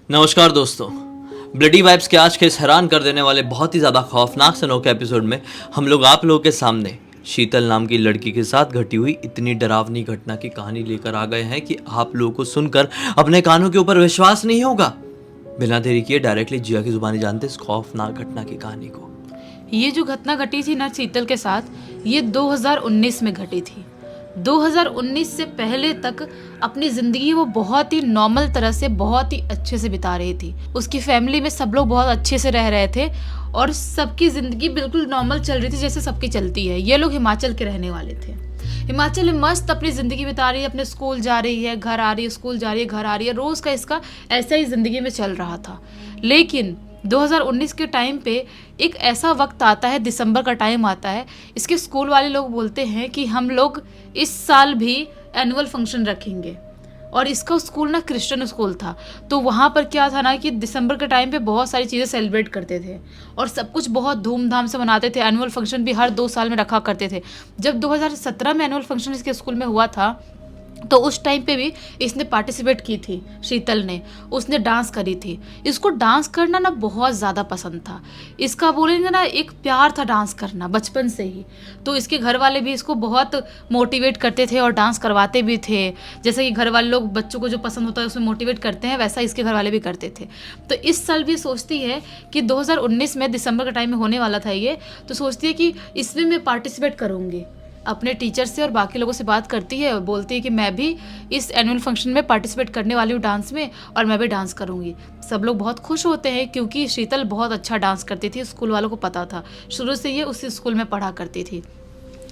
नमस्कार दोस्तों, bloody vibes के आज के इस हैरान कर देने वाले बहुत ही ज़्यादा खौफनाक से अनोखे एपिसोड में हम लोग आप लोगों के सामने शीतल नाम की लड़की के साथ घटी हुई इतनी डरावनी घटना की कहानी लेकर आ गए हैं कि आप लोगों को सुनकर अपने कानों के ऊपर विश्वास नहीं होगा। बिना देरी किए डायरेक्टली जिया की जुबानी जानते इस खौफनाक घटना की कहानी को। ये जो घटना घटी थी ना शीतल के साथ, ये 2019 में घटी थी। 2019 से पहले तक अपनी ज़िंदगी वो बहुत ही नॉर्मल तरह से बहुत ही अच्छे से बिता रही थी। उसकी फैमिली में सब लोग बहुत अच्छे से रह रहे थे और सबकी ज़िंदगी बिल्कुल नॉर्मल चल रही थी जैसे सबकी चलती है। ये लोग हिमाचल के रहने वाले थे। हिमाचल में मस्त अपनी ज़िंदगी बिता रही है, अपने स्कूल जा रही है, घर आ रही है, स्कूल जा रही है, घर आ रही है, रोज़ का इसका ऐसा ही ज़िंदगी में चल रहा था। लेकिन 2019 के टाइम पे एक ऐसा वक्त आता है, दिसंबर का टाइम आता है, इसके स्कूल वाले लोग बोलते हैं कि हम लोग इस साल भी एनुअल फंक्शन रखेंगे। और इसका स्कूल ना क्रिश्चियन स्कूल था, तो वहाँ पर क्या था ना कि दिसंबर के टाइम पे बहुत सारी चीज़ें सेलिब्रेट करते थे और सब कुछ बहुत धूमधाम से मनाते थे। एनुअल फंक्शन भी हर 2 साल में रखा करते थे। जब 2017 में एनुअल फंक्शन इसके स्कूल में हुआ था तो उस टाइम पे भी इसने पार्टिसिपेट की थी। शीतल ने, उसने डांस करी थी। इसको डांस करना ना बहुत ज़्यादा पसंद था। इसका बोलेंगे ना एक प्यार था डांस करना बचपन से ही। तो इसके घर वाले भी इसको बहुत मोटिवेट करते थे और डांस करवाते भी थे। जैसे कि घर वाले लोग बच्चों को जो पसंद होता है उसमें मोटिवेट करते हैं, वैसा इसके घर वाले भी करते थे। तो इस साल भी सोचती है कि 2019 में दिसंबर के टाइम में होने वाला था ये, तो सोचती है कि इसमें मैं पार्टिसिपेट करूँगी। अपने टीचर से और बाकी लोगों से बात करती है और बोलती है कि मैं भी इस एनुअल फंक्शन में पार्टिसिपेट करने वाली हूँ डांस में और मैं भी डांस करूँगी। सब लोग बहुत खुश होते हैं क्योंकि शीतल बहुत अच्छा डांस करती थी। स्कूल वालों को पता था, शुरू से ये उसी स्कूल में पढ़ा करती थी।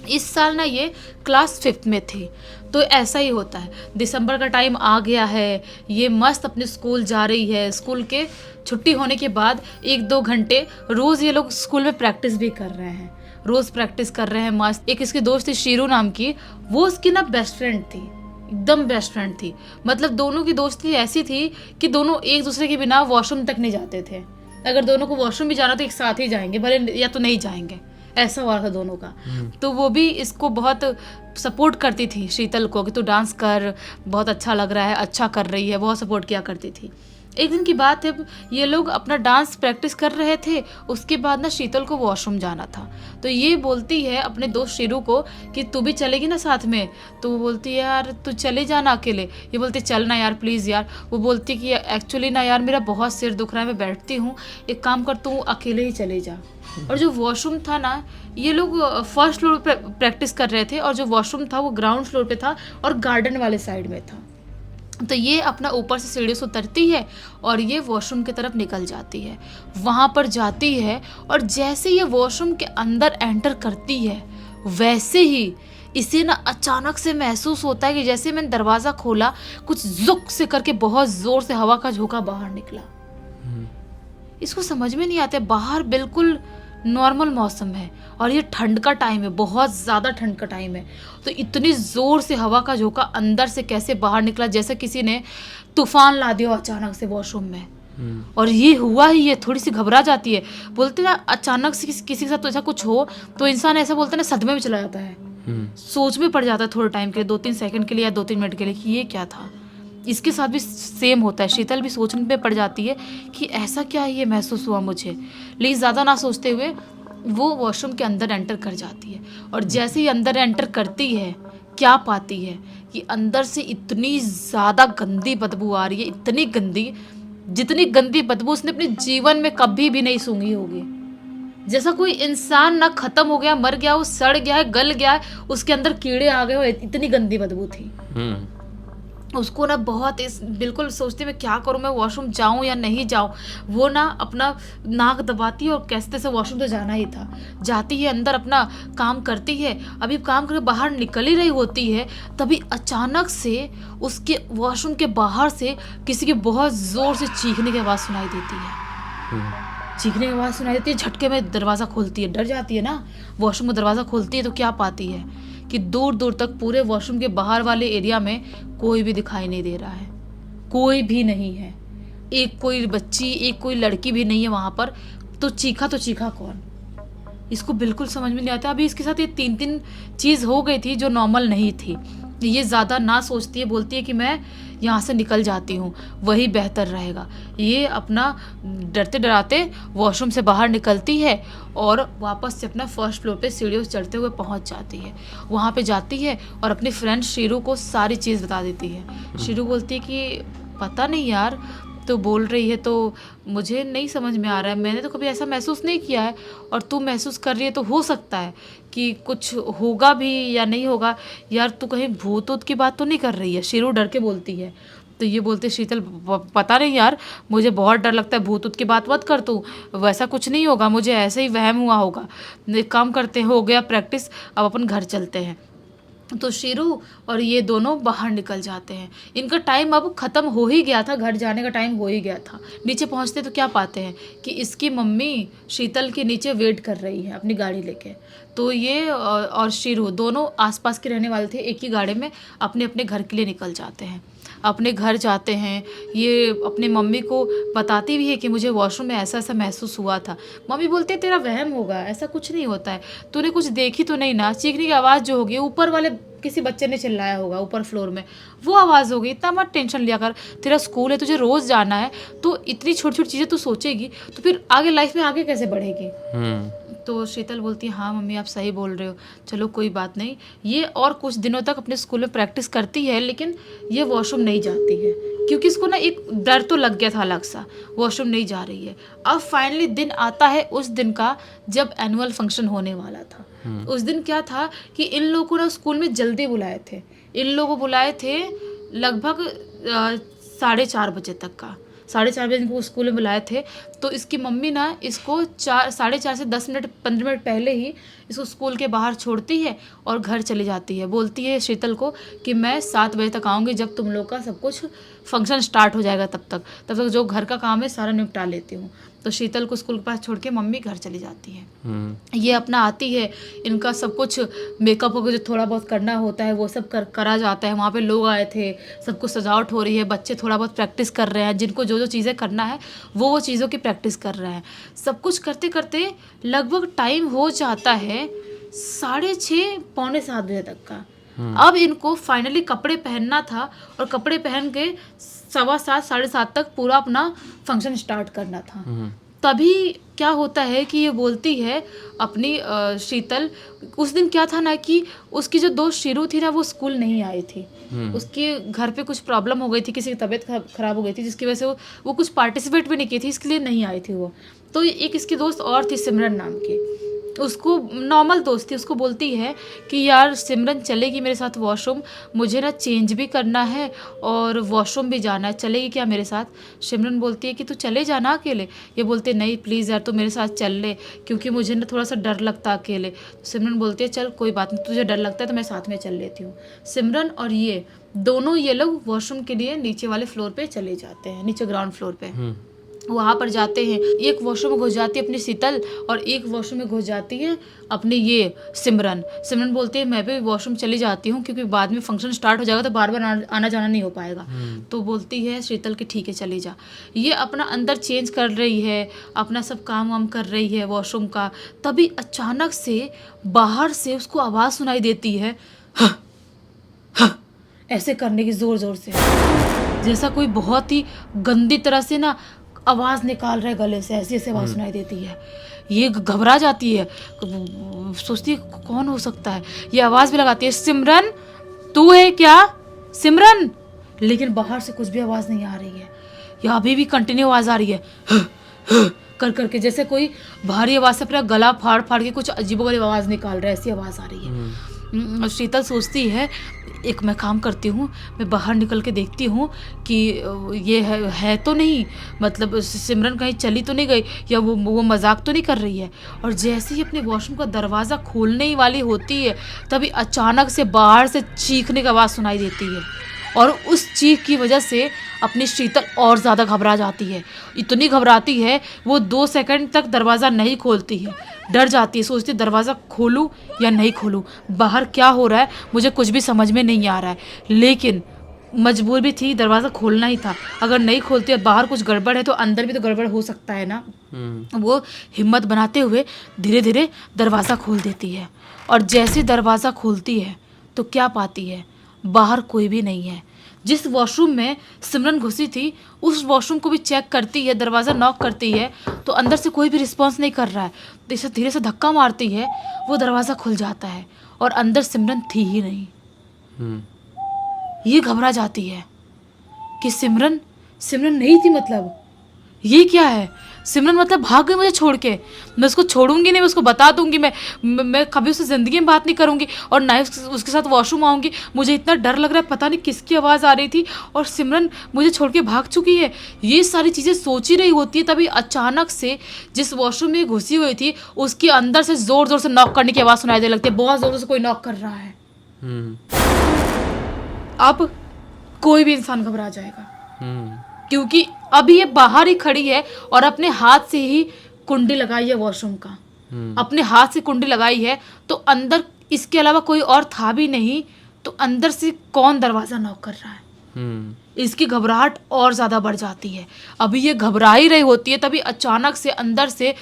इस साल ना ये क्लास 5th में थी। तो ऐसा ही होता है, दिसंबर का टाइम आ गया है, ये मस्त अपने स्कूल जा रही है। स्कूल के छुट्टी होने के बाद 1-2 घंटे रोज़ ये लोग स्कूल में प्रैक्टिस भी कर रहे हैं, रोज़ प्रैक्टिस कर रहे हैं मस्त। एक इसकी दोस्त थी शीरू नाम की, वो उसकी ना बेस्ट फ्रेंड थी, एकदम बेस्ट फ्रेंड थी। मतलब दोनों की दोस्ती ऐसी थी कि दोनों एक दूसरे के बिना वॉशरूम तक नहीं जाते थे। अगर दोनों को वॉशरूम भी जाना तो एक साथ ही जाएंगे, भले या तो नहीं जाएंगे, ऐसा हुआ था दोनों का। तो वो भी इसको बहुत सपोर्ट करती थी शीतल को कि तू डांस कर, बहुत अच्छा लग रहा है, अच्छा कर रही है, बहुत सपोर्ट किया करती थी। एक दिन की बात है, ये लोग अपना डांस प्रैक्टिस कर रहे थे। उसके बाद ना शीतल को वॉशरूम जाना था, तो ये बोलती है अपने दोस्त शीरू को कि तू भी चलेगी ना साथ में। तो वो बोलती है यार तू चले जाना अकेले। ये बोलती चल ना यार प्लीज़ यार। वो बोलती कि एक्चुअली ना यार मेरा बहुत सिर दुख रहा है, मैं बैठती हूँ, एक काम कर तू अकेले ही चले जा। और जो वॉशरूम था ना, ये लोग फर्स्ट फ्लोर पे प्रैक्टिस कर रहे थे और जो वॉशरूम था वो ग्राउंड फ्लोर पे था और गार्डन वाले साइड में था। तो ये अपना ऊपर से सीढ़ी से उतरती है और ये वॉशरूम की तरफ निकल जाती है। वहाँ पर जाती है और जैसे ये वॉशरूम के अंदर एंटर करती है वैसे ही इसे ना अचानक से महसूस होता है कि जैसे मैंने दरवाज़ा खोला, कुछ जुक से करके बहुत ज़ोर से हवा का झोंका बाहर निकला। इसको समझ में नहीं आता, बाहर बिल्कुल नॉर्मल मौसम है और ये ठंड का टाइम है, बहुत ज़्यादा ठंड का टाइम है। तो इतनी ज़ोर से हवा का झोंका अंदर से कैसे बाहर निकला, जैसे किसी ने तूफान ला दिया अचानक से वॉशरूम में। और ये हुआ ही, ये थोड़ी सी घबरा जाती है। बोलते ना अचानक से किसी के साथ तो ऐसा कुछ हो तो इंसान ऐसा बोलते ना सदमे में चला जाता है, सोच में पड़ जाता है थोड़े टाइम के लिए, 2-3 सेकंड के लिए या 2-3 मिनट के लिए कि ये क्या था। इसके साथ भी सेम होता है। शीतल भी सोचने पे पड़ जाती है कि ऐसा क्या ये महसूस हुआ मुझे। लेकिन ज़्यादा ना सोचते हुए वो वॉशरूम के अंदर एंटर कर जाती है और जैसे ही अंदर एंटर करती है क्या पाती है कि अंदर से इतनी ज़्यादा गंदी बदबू आ रही है, इतनी गंदी, जितनी गंदी बदबू उसने अपने जीवन में कभी भी नहीं सूंघी होगी। जैसा कोई इंसान ना खत्म हो गया, मर गया, वो सड़ गया है, गल गया है, उसके अंदर कीड़े आ गए हो, इतनी गंदी बदबू थी। उसको ना बहुत बिल्कुल सोचती मैं क्या करूँ, मैं वॉशरूम जाऊँ या नहीं जाऊँ। वो ना अपना नाक दबाती है और कैसे तैसे वॉशरूम तो जाना ही था। जाती है अंदर, अपना काम करती है। अभी काम करके बाहर निकल ही रही होती है, तभी अचानक से उसके वॉशरूम के बाहर से किसी की बहुत ज़ोर से चीखने की आवाज़ सुनाई देती है। चीखने की आवाज़ सुनाई देती है, झटके में दरवाज़ा खोलती है, डर जाती है ना। वॉशरूम का दरवाज़ा खोलती है तो क्या पाती है कि दूर दूर तक पूरे वॉशरूम के बाहर वाले एरिया में कोई भी दिखाई नहीं दे रहा है, कोई भी नहीं है। एक कोई बच्ची, एक कोई लड़की भी नहीं है वहाँ पर। तो चीखा कौन, इसको बिल्कुल समझ में नहीं आता। अभी इसके साथ ये 3 चीज़ हो गई थी जो नॉर्मल नहीं थी। ये ज़्यादा ना सोचती है, बोलती है कि मैं यहाँ से निकल जाती हूँ, वही बेहतर रहेगा। ये अपना डरते डराते वॉशरूम से बाहर निकलती है और वापस से अपना फर्स्ट फ्लोर पे सीढ़ियों से चढ़ते हुए पहुँच जाती है। वहाँ पे जाती है और अपनी फ्रेंड शीरू को सारी चीज़ बता देती है। शीरू बोलती है कि पता नहीं यार, तो बोल रही है तो मुझे नहीं समझ में आ रहा है, मैंने तो कभी ऐसा महसूस नहीं किया है, और तू महसूस कर रही है तो हो सकता है कि कुछ होगा भी या नहीं होगा। यार तू कहीं भूत ऊत की बात तो नहीं कर रही है? शीरू डर के बोलती है। तो ये बोलते शीतल पता नहीं यार, मुझे बहुत डर लगता है, भूत ऊत की बात मत कर तू, वैसा कुछ नहीं होगा, मुझे ऐसे ही वहम हुआ होगा। एक काम करते हैं, हो गया प्रैक्टिस, अब अपन घर चलते हैं। तो शीरू और ये दोनों बाहर निकल जाते हैं। इनका टाइम अब ख़त्म हो ही गया था, घर जाने का टाइम हो ही गया था। नीचे पहुंचते तो क्या पाते हैं कि इसकी मम्मी शीतल के नीचे वेट कर रही है अपनी गाड़ी लेके। तो ये और शीरू दोनों आसपास के रहने वाले थे, एक ही गाड़ी में अपने अपने घर के लिए निकल जाते हैं। अपने घर जाते हैं, ये अपनी मम्मी को बताती भी है कि मुझे वॉशरूम में ऐसा ऐसा महसूस हुआ था। मम्मी बोलती है तेरा वहम होगा, ऐसा कुछ नहीं होता है, तूने कुछ देखी तो नहीं ना? चीखने की आवाज़ जो होगी ऊपर वाले किसी बच्चे ने चिल्लाया होगा ऊपर फ्लोर में, वो आवाज़ होगी, इतना मत टेंशन लिया कर, तेरा स्कूल है, तुझे रोज़ जाना है, तो इतनी छोटी छोटी चीज़ें तू सोचेगी तो फिर आगे लाइफ में आगे कैसे बढ़ेगी? तो शीतल बोलती है हाँ मम्मी आप सही बोल रहे हो, चलो कोई बात नहीं। ये और कुछ दिनों तक अपने स्कूल में प्रैक्टिस करती है, लेकिन ये वॉशरूम नहीं जाती है क्योंकि इसको ना एक डर तो लग गया था अलग सा, वॉशरूम नहीं जा रही है। अब फाइनली दिन आता है उस दिन का जब एनुअल फंक्शन होने वाला था। उस दिन क्या था कि इन लोगों को ना स्कूल में जल्दी बुलाए थे, इन लोगों को बुलाए थे लगभग 4:30 बजे तक का, 4:30 बजे इनको स्कूल में बुलाए थे। तो इसकी मम्मी ना इसको 4:30 से 10 मिनट 15 मिनट पहले ही इसको स्कूल के बाहर छोड़ती है और घर चली जाती है। बोलती है शीतल को कि मैं 7 बजे तक आऊँगी, जब तुम लोग का सब कुछ फंक्शन स्टार्ट हो जाएगा तब तक जो घर का काम है सारा निपटा लेती हूँ। तो शीतल को स्कूल के पास छोड़ के मम्मी घर चली जाती है। ये अपना आती है, इनका सब कुछ मेकअप वगैरह जो थोड़ा बहुत करना होता है वो सब करा जाता है। वहाँ पे लोग आए थे, सब कुछ सजावट हो रही है, बच्चे थोड़ा बहुत प्रैक्टिस कर रहे हैं, जिनको जो जो चीज़ें करना है वो चीज़ों की प्रैक्टिस कर रहे हैं। सब कुछ करते करते लगभग टाइम हो जाता है 6:30 पौने 7 बजे तक का। अब इनको फाइनली कपड़े पहनना था और कपड़े पहन के 7:15 7:30 तक पूरा अपना फंक्शन स्टार्ट करना था। तभी क्या होता है कि ये बोलती है अपनी शीतल, उस दिन क्या था ना कि उसकी जो दोस्त शीरू थी ना वो स्कूल नहीं आई थी। उसके घर पे कुछ प्रॉब्लम हो गई थी, किसी की तबीयत खराब हो गई थी, जिसकी वजह से वो कुछ पार्टिसिपेट भी नहीं की थी, इसके लिए नहीं आई थी वो। तो एक इसकी दोस्त और थी सिमरन नाम की, उसको नॉर्मल दोस्त थी, उसको बोलती है कि यार सिमरन चलेगी मेरे साथ वॉशरूम, मुझे ना चेंज भी करना है और वॉशरूम भी जाना है, चलेगी क्या मेरे साथ? सिमरन बोलती है कि तू चले जाना अकेले। ये बोलते नहीं प्लीज़ यार तू मेरे साथ चल ले, क्योंकि मुझे ना थोड़ा सा डर लगता है अकेले। सिमरन बोलती है चल कोई बात नहीं, तुझे डर लगता है तो मैं साथ में चल लेती हूँ। सिमरन और ये दोनों ये लोग वॉशरूम के लिए नीचे वाले फ्लोर पे चले जाते हैं, नीचे ग्राउंड फ्लोर पे। वहाँ पर जाते हैं, एक वॉशरूम में घुस जाती है अपनी शीतल और एक वॉशरूम में घुस जाती है अपनी ये सिमरन। सिमरन बोलती है मैं भी वॉशरूम चली जाती हूँ क्योंकि बाद में फंक्शन स्टार्ट हो जाएगा तो बार बार आना जाना नहीं हो पाएगा। तो बोलती है शीतल कि ठीक है चली जा। ये अपना अंदर चेंज कर रही है, अपना सब काम वाम कर रही है वॉशरूम का। तभी अचानक से बाहर से उसको आवाज़ सुनाई देती है, ऐसे करने की ज़ोर ज़ोर से, जैसा कोई बहुत ही गंदी तरह से ना आवाज़ निकाल रहे गले से, ऐसी ऐसी आवाज़ सुनाई देती है। ये घबरा जाती है, सोचती है कौन हो सकता है। ये आवाज़ भी लगाती है, सिमरन तू है क्या सिमरन? लेकिन बाहर से कुछ भी आवाज़ नहीं आ रही है। या अभी भी कंटिन्यू आवाज़ आ रही है कर करके, जैसे कोई भारी आवाज़ से अपना गला फाड़ फाड़ के कुछ अजीबोगरीब आवाज़ निकाल रहा है, ऐसी आवाज़ आ रही है। शीतल सोचती है एक मैं काम करती हूँ, मैं बाहर निकल के देखती हूँ कि ये है तो नहीं, मतलब सिमरन कहीं चली तो नहीं गई या वो मजाक तो नहीं कर रही है। और जैसे ही अपने वॉशरूम का दरवाज़ा खोलने ही वाली होती है तभी अचानक से बाहर से चीखने की आवाज़ सुनाई देती है और उस चीख की वजह से अपनी शीतल और ज़्यादा घबरा जाती है। इतनी घबराती है वो 2 सेकंड तक दरवाज़ा नहीं खोलती है, डर जाती है, सोचती है दरवाज़ा खोलूं या नहीं खोलूं, बाहर क्या हो रहा है मुझे कुछ भी समझ में नहीं आ रहा है। लेकिन मजबूर भी थी, दरवाज़ा खोलना ही था। अगर नहीं खोलती और बाहर कुछ गड़बड़ है तो अंदर भी तो गड़बड़ हो सकता है ना। वो हिम्मत बनाते हुए धीरे धीरे दरवाज़ा खोल देती है और जैसे दरवाज़ा खोलती है तो क्या पाती है, बाहर कोई भी नहीं है। जिस वॉशरूम में सिमरन घुसी थी उस वॉशरूम को भी चेक करती है, दरवाज़ा नॉक करती है तो अंदर से कोई भी रिस्पॉन्स नहीं कर रहा है। जैसे धीरे से धक्का मारती है, वो दरवाज़ा खुल जाता है और अंदर सिमरन थी ही नहीं। ये घबरा जाती है कि सिमरन नहीं थी, मतलब ये क्या है, सिमरन मतलब भाग गई मुझे छोड़ के। मैं उसको छोड़ूंगी नहीं, मैं उसको बता दूंगी, मैं कभी उससे ज़िंदगी में बात नहीं करूंगी और ना ही उसके साथ वॉशरूम आऊंगी। मुझे इतना डर लग रहा है, पता नहीं किसकी आवाज़ आ रही थी और सिमरन मुझे छोड़ के भाग चुकी है। ये सारी चीज़ें सोच ही रही होती है, तभी अचानक से जिस वॉशरूम में घुसी हुई थी उसके अंदर से ज़ोर ज़ोर से नॉक करने की आवाज़ सुनाई देने लगती है। बहुत ज़ोर से कोई नॉक कर रहा है। अब कोई भी इंसान घबरा जाएगा, क्योंकि अभी ये बाहर ही खड़ी है और अपने हाथ से ही कुंडी लगाई है वॉशरूम का। अपने हाथ से कुंडी लगाई है तो अंदर इसके अलावा कोई और था भी नहीं, तो अंदर से कौन दरवाजा नॉक कर रहा है। इसकी घबराहट और ज़्यादा बढ़ जाती है। अभी ये घबरा ही रही होती है, तभी अचानक से अंदर से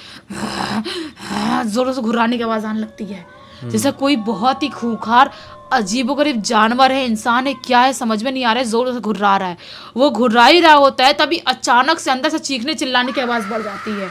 जोरों से घुर्राने की आवाज़ आने लगती है, जैसे कोई बहुत ही खूंखार अजीबोगरीब जानवर है, इंसान है, क्या है समझ में नहीं आ रहा है, जोर से घुर्रा रहा है। वो घुर्रा ही रहा होता है, तभी अचानक से अंदर से चीखने चिल्लाने की आवाज़ बढ़ जाती है।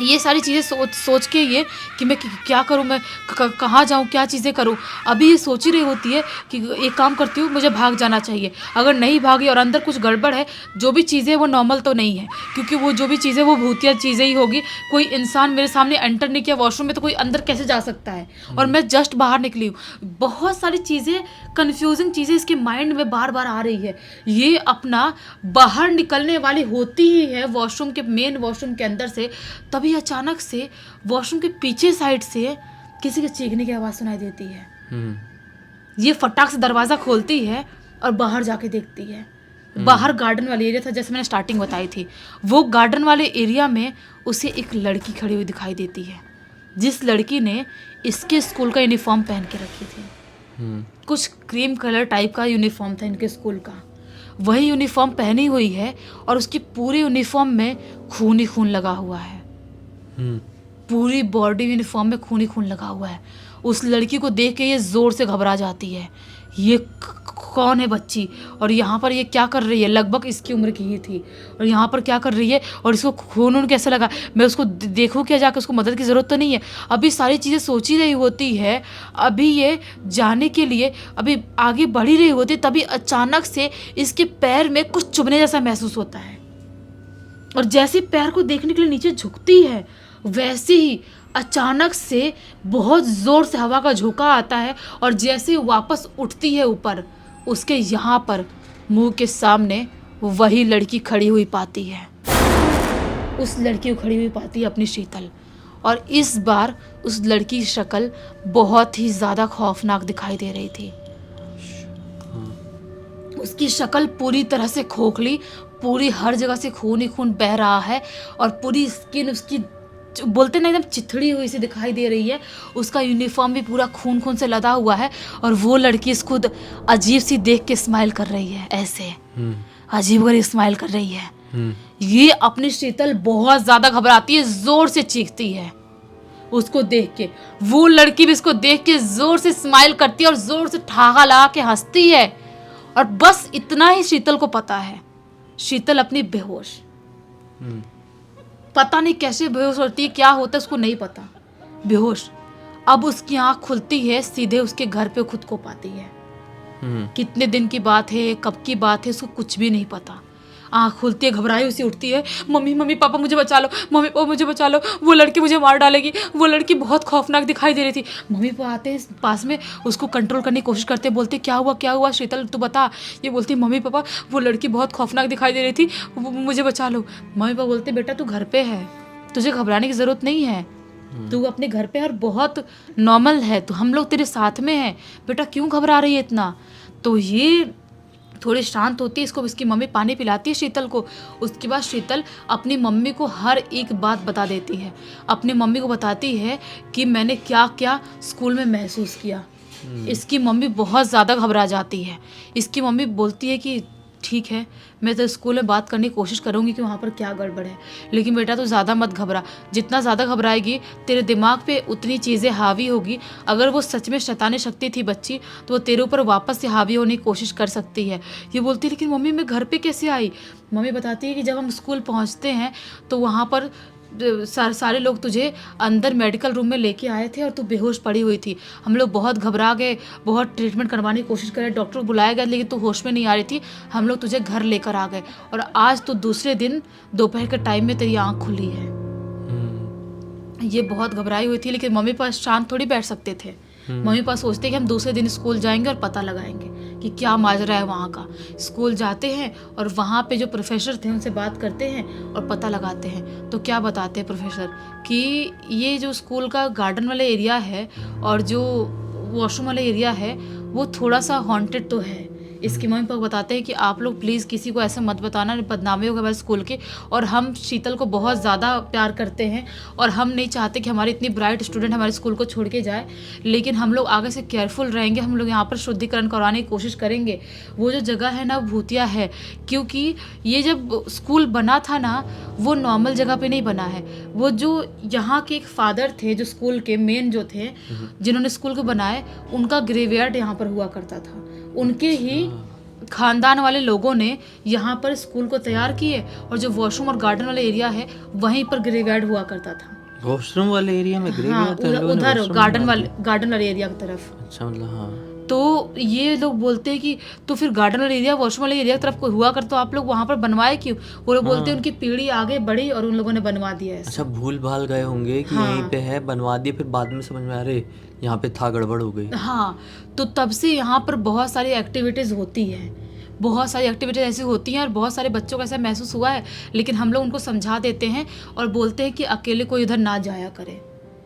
ये सारी चीज़ें सोच के ये कि मैं क्या करूँ, मैं कहाँ जाऊँ, क्या चीज़ें करूँ। अभी ये सोच ही रही होती है कि एक काम करती हूँ, मुझे भाग जाना चाहिए। अगर नहीं भागी और अंदर कुछ गड़बड़ है, जो भी चीज़ें वो नॉर्मल तो नहीं है, क्योंकि वो जो भी चीज़ें वो भूतिया चीज़ें ही होगी। कोई इंसान मेरे सामने एंटर नहीं किया वॉशरूम में तो कोई अंदर कैसे जा सकता है, और मैं जस्ट बाहर निकली हूँ। बहुत सारी चीज़ें, कन्फ्यूजिंग चीज़ें इसके माइंड में बार बार आ रही है। ये अपना बाहर निकलने वाली होती ही है वॉशरूम के, मेन वॉशरूम के अंदर से, तभी अचानक से वॉशरूम के पीछे साइड से किसी के चीखने की आवाज़ सुनाई देती है। ये फटाक से दरवाज़ा खोलती है और बाहर जाके देखती है। बाहर गार्डन वाले एरिया था, जैसे मैंने स्टार्टिंग बताई थी, वो गार्डन वाले एरिया में उसे एक लड़की खड़ी हुई दिखाई देती है, जिस लड़की ने इसके स्कूल का यूनिफॉर्म पहन के रखी थी। कुछ क्रीम कलर टाइप का यूनिफॉर्म था इनके स्कूल का, वही यूनिफॉर्म पहनी हुई है और उसकी पूरी यूनिफॉर्म में खून ही खून लगा हुआ है। पूरी बॉडी यूनिफॉर्म में खून ही खून लगा हुआ है। उस लड़की को देख के ये जोर से घबरा जाती है, ये कौन है बच्ची, और यहाँ पर ये क्या कर रही है, लगभग इसकी उम्र की ही थी, और यहाँ पर क्या कर रही है, और इसको खून कैसे लगा, मैं उसको देखूँ क्या जाकर, उसको मदद की ज़रूरत तो नहीं है। अभी सारी चीज़ें सोच ही रही होती है, अभी ये जाने के लिए अभी आगे बढ़ ही रही होती है, तभी अचानक से इसके पैर में कुछ चुभने जैसा महसूस होता है, और जैसे पैर को देखने के लिए नीचे झुकती है, वैसे ही अचानक से बहुत ज़ोर से हवा का झोंका आता है, और जैसे वापस उठती है ऊपर, उसके यहाँ पर मुंह के सामने वही लड़की खड़ी हुई पाती है। उस लड़की को खड़ी हुई पाती है अपनी शीतल, और इस बार उस लड़की की शक्ल बहुत ही ज़्यादा खौफनाक दिखाई दे रही थी। उसकी शक्ल पूरी तरह से खोखली, पूरी हर जगह से खून ही खून बह रहा है, और पूरी स्किन उसकी बोलते ना एकदम चिथड़ी हुई सी दिखाई दे रही है। उसका यूनिफॉर्म भी पूरा खून खून से लदा हुआ है, और वो लड़की इसको अजीब सी देख के स्माइल कर रही है, ऐसे अजीब गरीब स्माइल कर रही है। ये अपनी शीतल बहुत ज़्यादा घबराती है, ज़ोर से चीखती है उसको देख के। वो लड़की भी इसको देख के ज़ोर से स्माइल करती है और ज़ोर से ठहाका लगा के हंसती है, और बस इतना ही शीतल को पता है। शीतल अपनी बेहोश, पता नहीं कैसे बेहोश होती है, क्या होता है उसको नहीं पता, बेहोश। अब उसकी आँख खुलती है, सीधे उसके घर पे खुद को पाती है। कितने दिन की बात है, कब की बात है, उसको कुछ भी नहीं पता। आँख खुलती है, घबराई उसी उठती है, मम्मी मम्मी पापा मुझे बचा लो, मम्मी पापा मुझे बचा लो, वो लड़की मुझे मार डालेगी। वो लड़की बहुत खौफनाक दिखाई दे रही थी। मम्मी पापा आते हैं पास में, उसको कंट्रोल करने की कोशिश करते, बोलते क्या हुआ शीतल तू बता। ये बोलती मम्मी पापा वो लड़की बहुत खौफनाक दिखाई दे रही थी, मुझे बचा लो। मम्मी पापा बोलते बेटा तू घर पे है, तुझे घबराने की ज़रूरत नहीं है, तू अपने घर पे और बहुत नॉर्मल है, तो हम लोग तेरे साथ में हैं, बेटा क्यों घबरा रही है इतना। तो ये थोड़ी शांत होती है, इसको इसकी मम्मी पानी पिलाती है शीतल को। उसके बाद शीतल अपनी मम्मी को हर एक बात बता देती है, अपनी मम्मी को बताती है कि मैंने क्या क्या स्कूल में महसूस किया। इसकी मम्मी बहुत ज़्यादा घबरा जाती है। इसकी मम्मी बोलती है कि ठीक है, मैं तो स्कूल में बात करने की कोशिश करूँगी कि वहाँ पर क्या गड़बड़ है, लेकिन बेटा तो ज़्यादा मत घबरा, जितना ज़्यादा घबराएगी तेरे दिमाग पे उतनी चीज़ें हावी होगी। अगर वो सच में शैतानी शक्ति थी बच्ची, तो वो तेरे ऊपर वापस से हावी होने की कोशिश कर सकती है। ये बोलती है, लेकिन मम्मी मैं घर पे कैसे आई? मम्मी बताती है कि जब हम स्कूल पहुँचते हैं तो वहाँ पर सारे लोग तुझे अंदर मेडिकल रूम में लेके आए थे और तू बेहोश पड़ी हुई थी। हम लोग बहुत घबरा गए, बहुत ट्रीटमेंट करवाने की कोशिश करे, डॉक्टर को बुलाया गया, लेकिन तू होश में नहीं आ रही थी। हम लोग तुझे घर लेकर आ गए और आज तो दूसरे दिन दोपहर के टाइम में तेरी आँख खुली है। ये बहुत घबराई हुई थी, लेकिन मम्मी पास शांत थोड़ी बैठ सकते थे। मम्मी पास सोचते कि हम दूसरे दिन स्कूल जाएंगे और पता लगाएंगे कि क्या माजरा है वहाँ का। स्कूल जाते हैं और वहाँ पे जो प्रोफेसर थे उनसे बात करते हैं और पता लगाते हैं। तो क्या बताते हैं प्रोफेसर कि ये जो स्कूल का गार्डन वाला एरिया है और जो वॉशरूम वाला एरिया है वो थोड़ा सा हॉन्टेड तो है। इसके मम्मी पापा बताते हैं कि आप लोग प्लीज़ किसी को ऐसा मत बताना, बदनामी होगा हमारे स्कूल के। और हम शीतल को बहुत ज़्यादा प्यार करते हैं और हम नहीं चाहते कि हमारी इतनी ब्राइट स्टूडेंट हमारे स्कूल को छोड़ के जाए, लेकिन हम लोग आगे से केयरफुल रहेंगे। हम लोग यहाँ पर शुद्धिकरण करवाने की कोशिश करेंगे। वो जो जगह है ना भूतिया है, क्योंकि ये जब स्कूल बना था ना वो नॉर्मल जगह पे नहीं बना है। वो जो यहाँ के एक फादर थे जो स्कूल के मेन जो थे जिन्होंने स्कूल को बनाए, उनका ग्रेवयार्ड यहाँ पर हुआ करता था। उनके ही खानदान वाले लोगों ने यहाँ पर स्कूल को तैयार किए और जो वॉशरूम और गार्डन वाला एरिया है वहीं पर ग्रेवयार्ड हुआ करता था। वॉशरूम वाले एरिया में ग्रेवयार्ड? हाँ, उधर गार्डन वाले एरिया की तरफ। अच्छा, मतलब हाँ। तो ये लोग बोलते हैं कि तो फिर गार्डन वाला एरिया वॉशरूम वाले एरिया की तरफ कोई हुआ कर, तो आप लोग वहाँ पर बनवाए क्यों? वो लोग बोलते हैं उनकी पीढ़ी आगे बढ़ी और उन लोगों ने बनवा दिया है। अच्छा, भूल भाल गए होंगे कि यहीं पे है, बनवा दिए, फिर बाद में समझ में आ रहे यहाँ पे था, गड़बड़ हो गई। हाँ, तो तब से यहाँ पर बहुत सारी एक्टिविटीज़ होती है, बहुत सारी एक्टिविटीज़ ऐसी होती हैं और बहुत सारे बच्चों को ऐसा महसूस हुआ है, लेकिन हम लोग उनको समझा देते हैं और बोलते हैं कि अकेले कोई उधर ना जाया करे।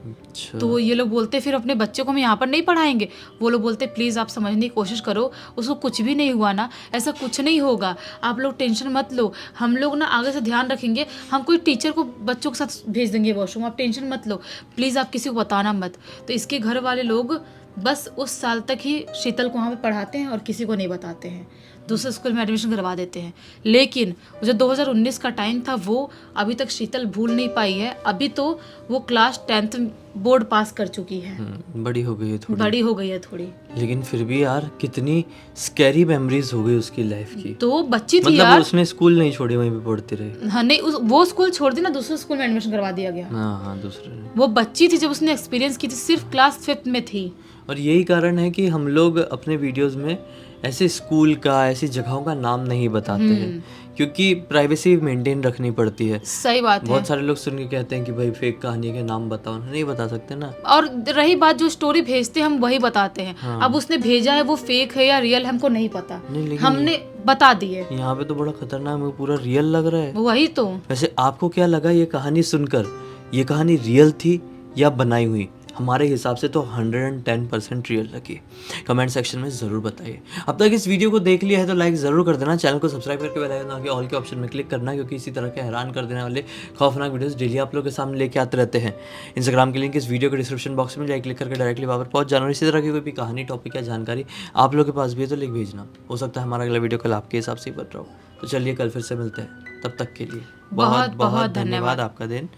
अच्छा। तो ये लोग बोलते फिर अपने बच्चों को हम यहाँ पर नहीं पढ़ाएंगे। वो लोग बोलते प्लीज़ आप समझने की कोशिश करो, उसको कुछ भी नहीं हुआ ना, ऐसा कुछ नहीं होगा, आप लोग टेंशन मत लो। हम लोग ना आगे से ध्यान रखेंगे, हम कोई टीचर को बच्चों के साथ भेज देंगे वॉशरूम, आप टेंशन मत लो, प्लीज़ आप किसी को बताना मत। तो इसके घर वाले लोग बस उस साल तक ही शीतल को वहाँ पे पढ़ाते हैं और किसी को नहीं बताते हैं, दूसरे स्कूल में एडमिशन करवा देते हैं। लेकिन जो 2019 का टाइम था वो अभी तक शीतल भूल नहीं पाई है। अभी तो वो क्लास 10th बोर्ड पास कर चुकी है। बड़ी हो गई है थोड़ी। बड़ी हो गई है थोड़ी, लेकिन फिर भी यार कितनी स्कैरी मेमोरीज हो गई उसकी लाइफ की। तो बच्ची थी मतलब यार। उसने स्कूल नहीं छोड़ी, वहीं पे पढ़ती रही। हाँ नहीं, वो स्कूल छोड़ दी ना, दूसरे स्कूल में एडमिशन करवा दिया गया। हाँ, दूसरे। वो बच्ची थी जब उसने एक्सपीरियंस की थी, सिर्फ क्लास 5th में थी। और यही कारण है कि हम लोग अपने वीडियोस में ऐसे स्कूल का, ऐसी जगहों का नाम नहीं बताते हैं, क्योंकि प्राइवेसी मेंटेन रखनी पड़ती है। सही बात है। बहुत सारे लोग सुन के कहते हैं कि भाई फेक कहानी के नाम बताओ, नहीं बता सकते ना। और रही बात जो स्टोरी भेजते हैं हम वही बताते हैं। हाँ। अब उसने भेजा है वो फेक है या रियल हमको नहीं पता, नहीं, हमने बता दिए। यहाँ पे तो बड़ा खतरनाक, मुझे पूरा रियल लग रहा है। वही तो। वैसे आपको क्या लगा ये कहानी सुनकर? ये कहानी रियल थी या बनाई हुई? हमारे हिसाब से तो 110% रियल लगी। कमेंट सेक्शन में ज़रूर बताइए। अब तक इस वीडियो को देख लिया है तो लाइक ज़रूर कर देना, चैनल को सब्सक्राइब करके बेल आइकन आके ऑल के ऑप्शन में क्लिक करना, क्योंकि इसी तरह के हैरान कर देने वाले खौफनाक वीडियोस डेली आप लोग के सामने लेके आते रहते हैं। इंस्टाग्राम की लिंक इस वीडियो के डिस्क्रिप्शन बॉक्स में जाए, क्लिक करके डायरेक्टली वहाँ पर पहुँच जाना। और इसी तरह की कोई भी कहानी, टॉपिक या जानकारी आप लोग के पास भी है तो लिख भेजना, हो सकता है हमारा अगला वीडियो कल आपके हिसाब से ही बन रहा हो। तो चलिए कल फिर से मिलते हैं, तब तक के लिए बहुत बहुत धन्यवाद। आपका दिन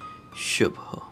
शुभ हो।